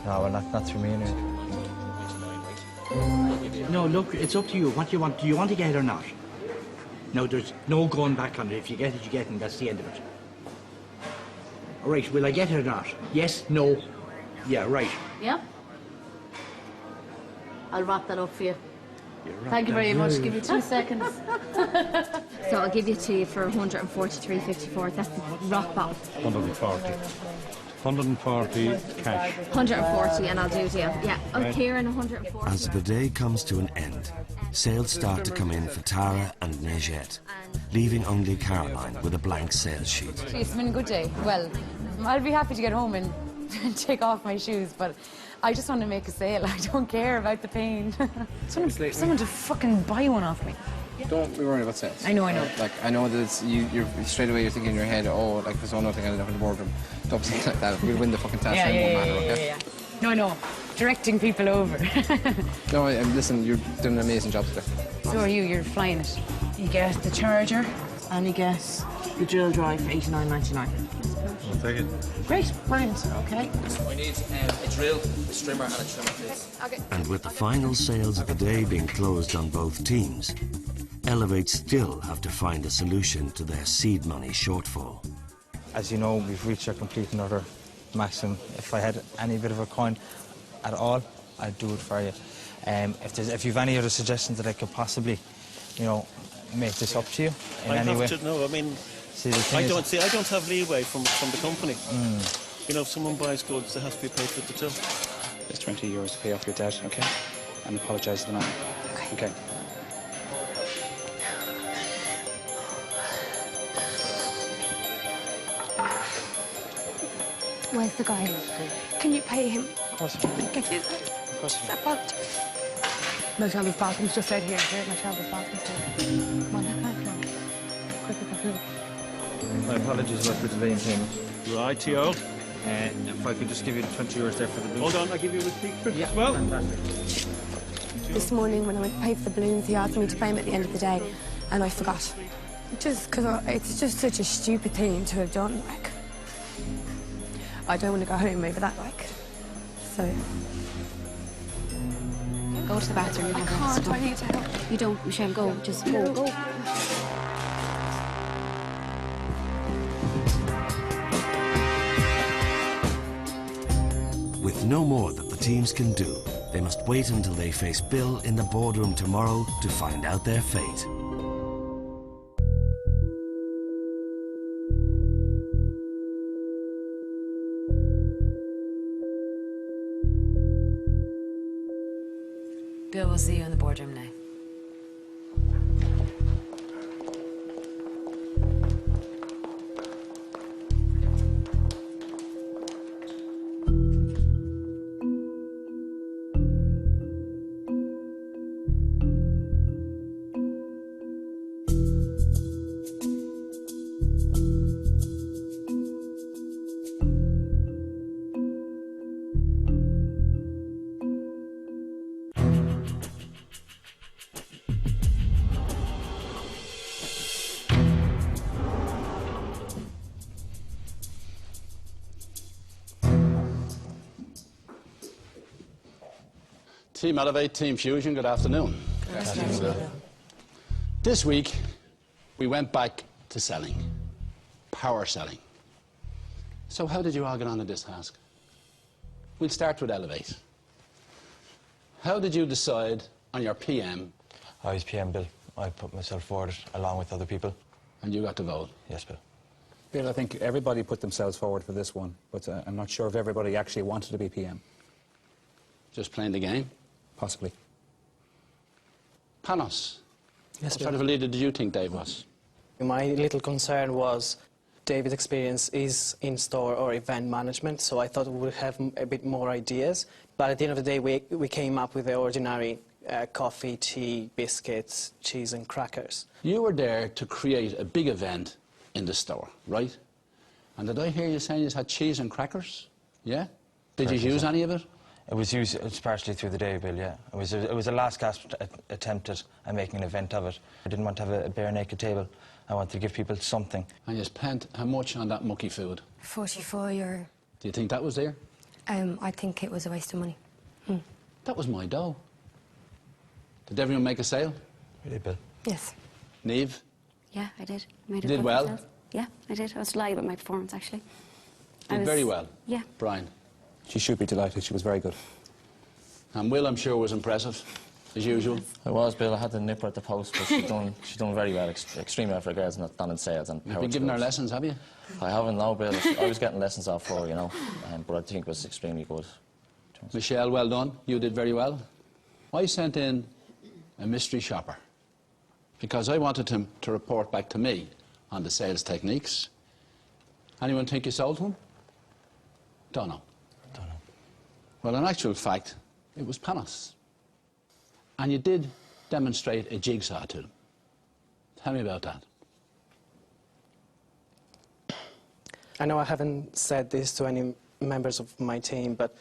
No, well, not through me anyway. No, look, it's up to you. What do you want? Do you want to get it or not? No, there's no going back on it. If you get it, you get it, and that's the end of it. All right, will I get it or not? Yes, no. Yeah, right. Yeah? I'll wrap that up for you. Thank you very much. Give me 2 seconds. So I'll give it to you for 143.54. That's the rock bottom. 140. 140 cash. 140 and I'll do a deal. Yeah, Right. Kieran, 140. As the day comes to an end, sales start to come in for Tara and Neigette, leaving only Caroline with a blank sales sheet. It's been a good day. Well, I'll be happy to get home and take off my shoes, but I just want to make a sale. I don't care about the pain. Someone to fucking buy one off me. Don't be worried about sales. I know. Like, I know that it's, you're straight away you're thinking in your head, oh, like, there's nothing I have in the boardroom. Don't think like that. We'll win the fucking task. It won't matter, okay? No. Directing people over. No, listen, you're doing an amazing job today. So are you. You're flying it. You get the charger and you get the drill drive for $89.99. I'll take it. Great, brilliant, okay. I need a drill, a strimmer and a trimmer, please. Okay. And with the final sales of the day being closed on both teams, Elevate still have to find a solution to their seed money shortfall. As you know, we've reached our complete and utter maximum. If I had any bit of a coin at all, I'd do it for you. If you've any other suggestions that I could possibly, make this up to you in any way. No, I mean, I don't have leeway from the company. You know, if someone buys goods, there has to be paid for the till. There's €20 to pay off your debt, okay? And apologise to the man. Okay. Where's the guy? Can you pay him? Of course. Get his. Of course. My shelter's bathroom's just right here. My shelter's bathroom's here. Come on, come on. Quick. My apologies about the delay in payment. Right-o. If I could just give you the €20 there for the balloons. Hold on, I'll give you a receipt as Yeah, well. fantastic. This morning when I went to pay for the balloons, he asked me to pay him at the end of the day, and I forgot. Just because it's just such a stupid thing to have done, like. I don't want to go home over that, like. So. Go to the bathroom. I can't, I need help. You don't, Michelle, go. Just go. With no more that the teams can do, they must wait until they face Bill in the boardroom tomorrow to find out their fate. Bill, we'll see you in the boardroom now. Team Elevate, Team Fusion, good afternoon. Good afternoon. This week, we went back to selling, power selling. So how did you all get on to this task? We'll start with Elevate. How did you decide on your PM? I was PM, Bill. I put myself forward along with other people. And you got to vote? Yes, Bill. Bill, I think everybody put themselves forward for this one, but I'm not sure if everybody actually wanted to be PM. Just playing the game? Possibly. Panos, Yes, what sort of a leader did you think Dave was? My little concern was David's experience is in-store or event management, so I thought we would have a bit more ideas. But at the end of the day, we came up with the ordinary coffee, tea, biscuits, cheese and crackers. You were there to create a big event in the store, right? And did I hear you saying you had cheese and crackers? Yeah? Did you use any of it? It was used partially through the day, Bill, yeah. It was a last-gasp attempt at making an event of it. I didn't want to have a bare naked table. I wanted to give people something. And you spent how much on that mucky food? €44. Do you think that was there? I think it was a waste of money. That was my dough. Did everyone make a sale? We did, Bill. Yes. Niamh? Yeah, I did. Made Did well? myself. Yeah, I did. I was delighted with my performance, actually. Did very well? Yeah. Brian? She should be delighted. She was very good. And Will, I'm sure, was impressive, as usual. I was, Bill. I had the nipper at the post, but she's done very well. Extreme effort, girls, and done in sales and You've power been giving her tools. lessons, have you? I haven't now, Bill. I was getting lessons off her, you know, but I think it was extremely good. Michelle, well done. You did very well. I sent in a mystery shopper because I wanted him to report back to me on the sales techniques. Anyone think you sold to him? Don't know. Don't know. Well, in actual fact, it was Panos. And you did demonstrate a jigsaw to them. Tell me about that. I know I haven't said this to any members of my team, but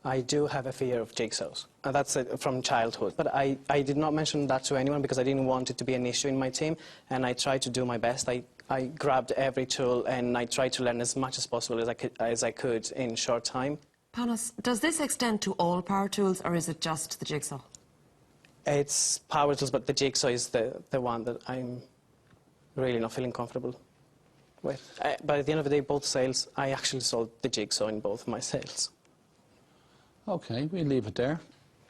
I do have a fear of jigsaws. That's from childhood. But I did not mention that to anyone because I didn't want it to be an issue in my team, and I tried to do my best. I grabbed every tool and I tried to learn as much as possible as I could in short time. Panos, does this extend to all power tools or is it just the jigsaw? It's power tools, but the jigsaw is the one that I'm really not feeling comfortable with. But at the end of the day, both sales, I actually sold the jigsaw in both my sales. OK, we'll leave it there.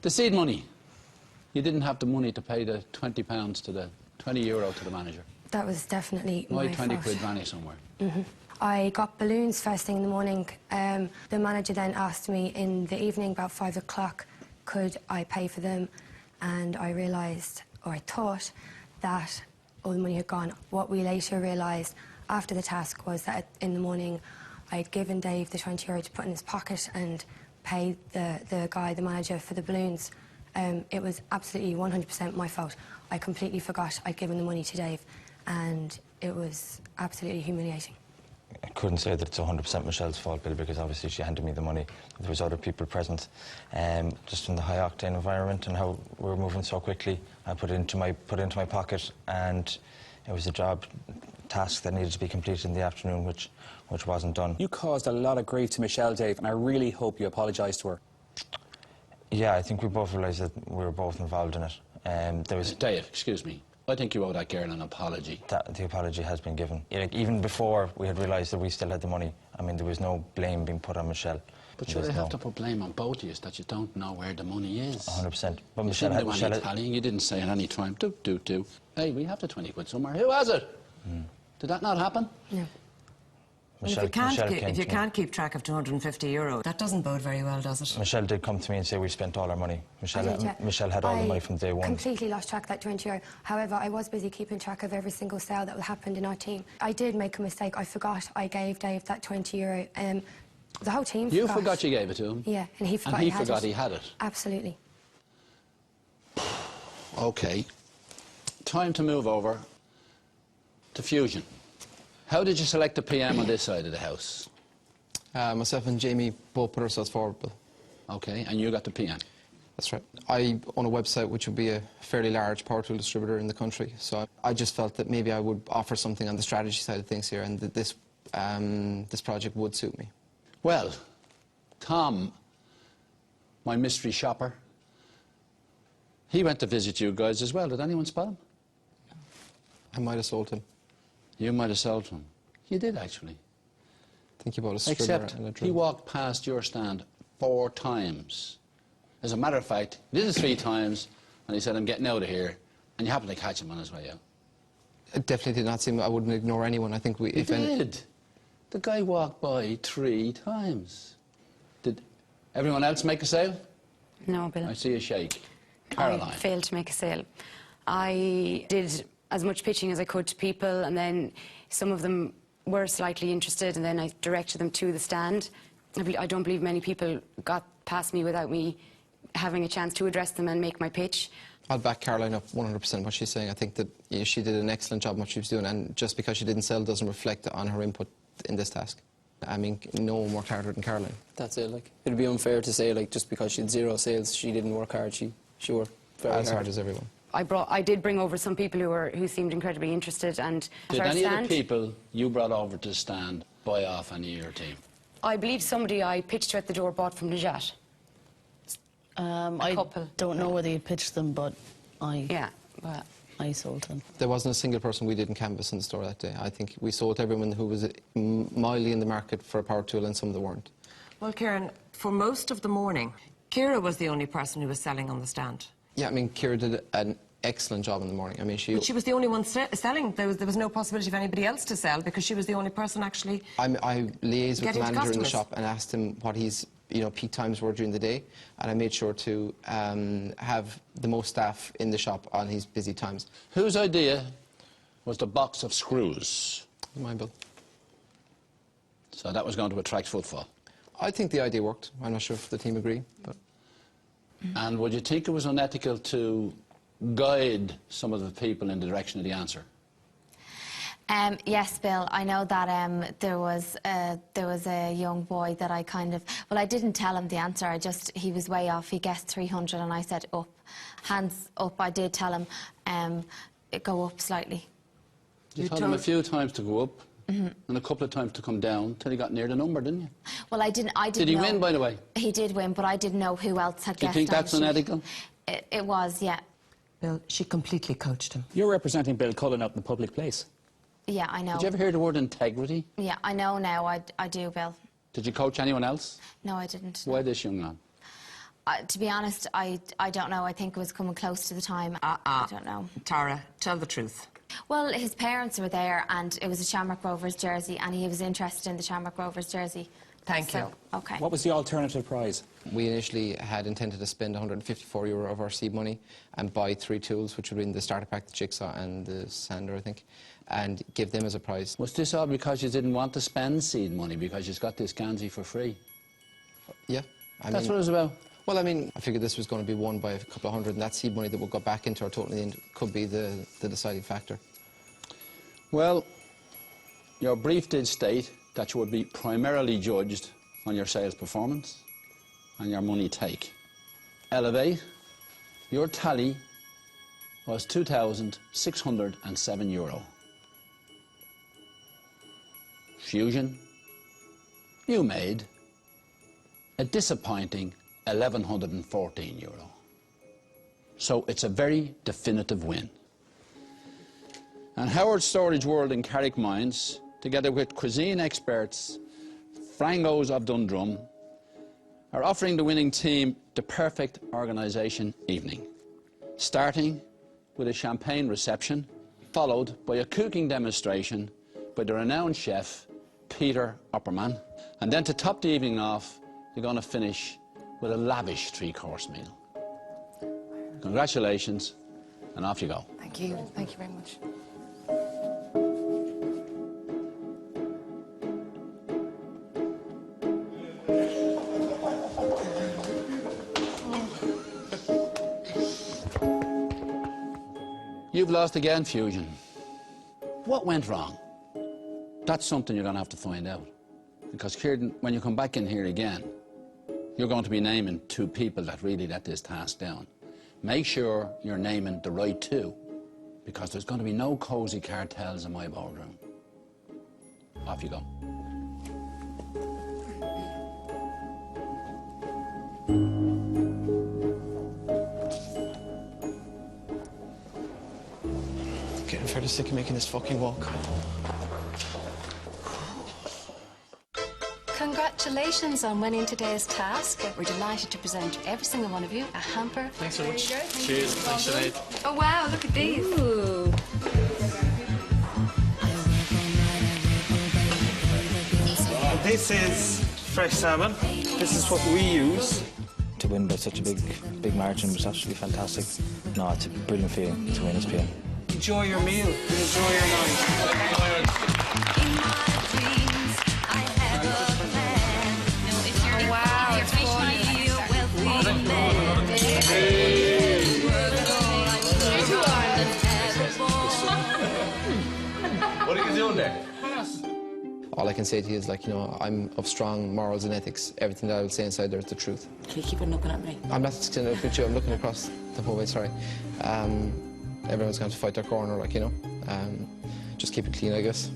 The seed money. You didn't have the money to pay the £20 to the €20 to the manager. That was definitely Why my 20 fault. quid vanish somewhere? I got balloons first thing in the morning. The manager then asked me in the evening, about 5 o'clock, could I pay for them? And I realised, or I thought, that all the money had gone. What we later realised after the task was that in the morning I'd given Dave the €20 to put in his pocket and pay the guy, the manager, for the balloons. It was absolutely 100% my fault. I completely forgot I'd given the money to Dave, and it was absolutely humiliating. I couldn't say that it's 100% Michelle's fault, Bill, because obviously she handed me the money. There was other people present. Just from the high-octane environment and how we were moving so quickly, I put it into my pocket, and it was a job task that needed to be completed in the afternoon, which wasn't done. You caused a lot of grief to Michelle, Dave, and I really hope you apologise to her. Yeah, I think we both realised that we were both involved in it. There was Dave, excuse me. I think you owe that girl an apology. The apology has been given. Like, even before we had realised that we still had the money, I mean, there was no blame being put on Michelle. But sure, they have to put blame on both of you that you don't know where the money is. 100%. But You Michelle didn't do any tallying. You didn't say at any time, do. Hey, we have the 20 quid somewhere. Who has it? Did that not happen? No. If you can't keep track of €250, that doesn't bode very well, does it? Michelle did come to me and say we spent all our money. Michelle had all the money from day one. I completely lost track of that €20. However, I was busy keeping track of every single sale that happened in our team. I did make a mistake. I forgot I gave Dave that €20. The whole team forgot. You forgot you gave it to him? Yeah, and he forgot he forgot he had it? Absolutely. OK. Time to move over to Fusion. How did you select the PM on this side of the house? Myself and Jamie both put ourselves forward, Bill. OK, and you got the PM? That's right. I own a website which would be a fairly large power tool distributor in the country, so I just felt that maybe I would offer something on the strategy side of things here, and that this project would suit me. Well, Tom, my mystery shopper, he went to visit you guys as well. Did anyone spot him? I might have sold him. You might have sold him. You did, actually. I think you bought a strimmer Except and a he drill. walked past your stand 4 times. As a matter of fact, he did it 3 times, and he said, I'm getting out of here, and you happened to catch him on his way out. It definitely did not seem... I wouldn't ignore anyone. I think we... He did. The guy walked by 3 times. Did everyone else make a sale? No, Bill. I see a shake. Caroline. I failed to make a sale. I did as much pitching as I could to people, and then some of them were slightly interested, and then I directed them to the stand. I don't believe many people got past me without me having a chance to address them and make my pitch. I'll back Caroline up 100% what she's saying. I think that she did an excellent job what she was doing, and just because she didn't sell doesn't reflect on her input in this task. I mean, no one worked harder than Caroline. That's it. Like, it'd be unfair to say, like, just because she had 0 sales, she didn't work hard. She worked very hard. As hard as everyone. I did bring over some people who seemed incredibly interested, and Did any of the people you brought over to the stand buy off any of your team? I believe somebody I pitched to at the door bought from Najat. I couple. don't know whether you pitched them, but Yeah, but... I sold them. There wasn't a single person we didn't canvass in the store that day. I think we sold everyone who was mildly in the market for a power tool, and some that weren't. Well, Kieran, for most of the morning, Ciara was the only person who was selling on the stand. Yeah, I mean, Ciara did an excellent job in the morning. I mean, But she was the only one selling. There was no possibility of anybody else to sell because she was the only person actually... I liaised with the manager in the customers. shop and asked him what his peak times were during the day, and I made sure to have the most staff in the shop on his busy times. Whose idea was the box of screws? Mine, Bill. So that was going to attract footfall? I think the idea worked. I'm not sure if the team agree, but... And would you think it was unethical to guide some of the people in the direction of the answer? Yes, Bill. I know that there was a young boy that I kind of... Well, I didn't tell him the answer. He was way off. He guessed 300 and I said up. Hands up. I did tell him go up slightly. You told him a few times to go up and a couple of times to come down till he got near the number, didn't you? Well, I didn't Did he know. win, by the way? He did win, but I didn't know who else had Do you guessed. think that's unethical? It was, yeah. Bill, she completely coached him. You're representing Bill Cullen out in the public place. Yeah, I know. Did you ever hear the word integrity? Yeah, I know now. I do, Bill. Did you coach anyone else? No, I didn't. Why this young man? To be honest, I don't know. I think it was coming close to the time. I don't know. Tara, tell the truth. Well, his parents were there, and it was a Shamrock Rovers jersey, and he was interested in the Shamrock Rovers jersey. Thank you. Okay. What was the alternative prize? We initially had intended to spend €154 of our seed money and buy 3 tools, which would be in the starter pack, the jigsaw and the sander, I think, and give them as a prize. Was this all because you didn't want to spend seed money because you got this Gansey for free? Yeah. That's what it was about? Well, I mean, I figured this was going to be won by a couple of hundred, and that seed money that would go back into our total in the end could be the deciding factor. Well, your brief did state that you would be primarily judged on your sales performance and your money take. Elevate, your tally was €2,607. Fusion, you made a disappointing €1,114. So it's a very definitive win. And Howard Storage World in Carrick Mines, together with cuisine experts, Frangos of Dundrum, are offering the winning team the perfect organisation evening, starting with a champagne reception, followed by a cooking demonstration by the renowned chef, Peter Opperman. And then to top the evening off, you're going to finish with a lavish 3-course meal. Congratulations, and off you go. Thank you. Thank you very much. You've lost again, Fusion. What went wrong? That's something you're going to have to find out. Because, Kieran, when you come back in here again, you're going to be naming 2 people that really let this task down. Make sure you're naming the right 2, because there's going to be no cosy cartels in my boardroom. Off you go. Getting fairly sick of making this fucking walk. Congratulations on winning today's task. We're delighted to present to every single one of you a hamper. Thanks so much. Cheers. Thanks, Sinead. Oh wow, look at these. Ooh. This is fresh salmon. This is what we use. To win by such a big margin was absolutely fantastic. No, it's a brilliant feeling to win this PL. Enjoy your meal. Enjoy your night. Oh wow, it's What are you doing there? All I can say to you is, like, I'm of strong morals and ethics. Everything that I would say inside there is the truth. Can you keep on looking at me? I'm not just going to look at you, I'm looking across the whole way, sorry. Everyone's going to fight their corner, like, just keep it clean, I guess.